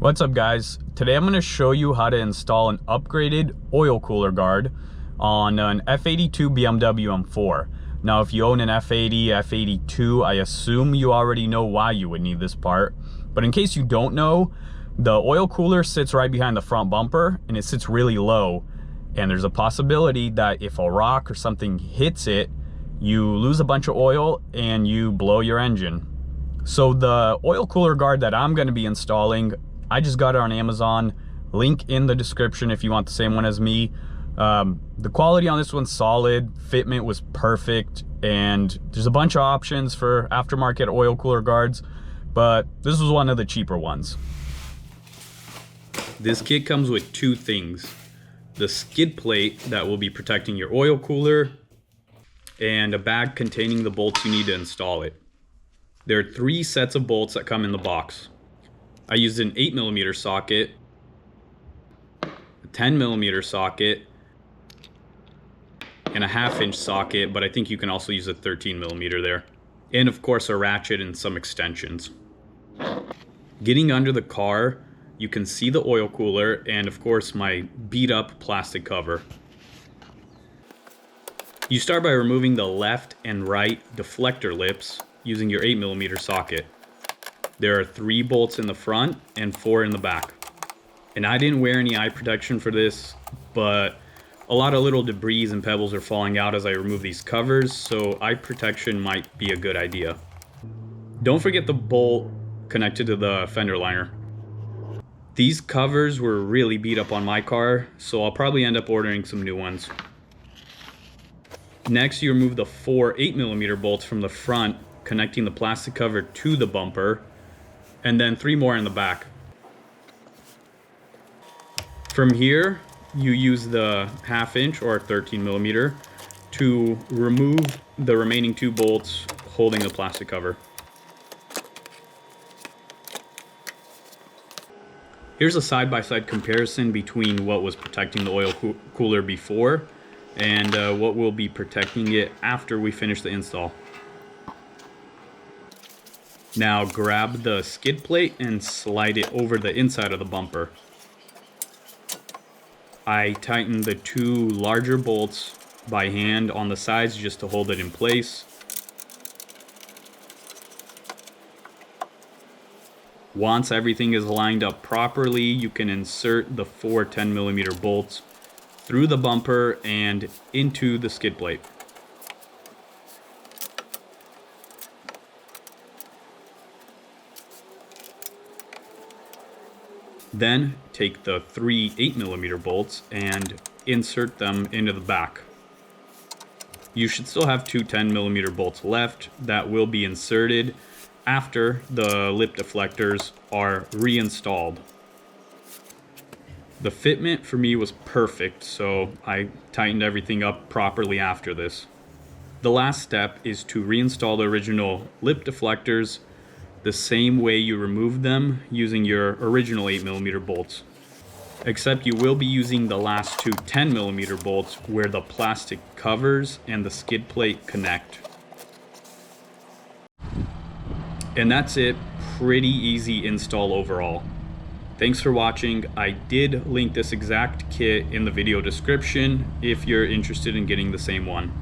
What's up guys? Today I'm going to show you how to install an upgraded oil cooler guard on an F82 BMW M4. Now if you own an F80, F82, I assume you already know why you would need this part. But in case you don't know, the oil cooler sits right behind the front bumper and it sits really low. And there's a possibility that if a rock or something hits it, you lose a bunch of oil and you blow your engine. So the oil cooler guard that I'm going to be installing, I just got it on Amazon. Link in the description if you want the same one as me. The quality on this one's solid, fitment was perfect, and there's a bunch of options for aftermarket oil cooler guards, but this was one of the cheaper ones. This kit comes with two things: the skid plate that will be protecting your oil cooler, and a bag containing the bolts you need to install it. There are 3 sets of bolts that come in the box. I used an 8mm socket, a 10mm socket, and a 1/2" socket, but I think you can also use a 13mm there. And of course a ratchet and some extensions. Getting under the car, you can see the oil cooler and of course my beat up plastic cover. You start by removing the left and right deflector lips using your 8mm socket. There are 3 bolts in the front and 4 in the back. And I didn't wear any eye protection for this, but a lot of little debris and pebbles are falling out as I remove these covers, so eye protection might be a good idea. Don't forget the bolt connected to the fender liner. These covers were really beat up on my car, so I'll probably end up ordering some new ones. Next, you remove the 4 8mm bolts from the front, connecting the plastic cover to the bumper, and then 3 more in the back. From here, you use the 1/2" or 13mm to remove the remaining 2 bolts holding the plastic cover. Here's a side-by-side comparison between what was protecting the oil cooler before and what will be protecting it after we finish the install. Now grab the skid plate and slide it over the inside of the bumper. I tightened the 2 larger bolts by hand on the sides just to hold it in place. Once everything is lined up properly, you can insert the 4 10mm bolts through the bumper and into the skid plate. Then take the 3 8mm bolts and insert them into the back. You should still have 2 10mm bolts left that will be inserted after the lip deflectors are reinstalled. The fitment for me was perfect, so I tightened everything up properly after this. The last step is to reinstall the original lip deflectors the same way you removed them using your original 8mm bolts. Except you will be using the last 2 10mm bolts where the plastic covers and the skid plate connect. And that's it. Pretty easy install overall. Thanks for watching. I did link this exact kit in the video description if you're interested in getting the same one.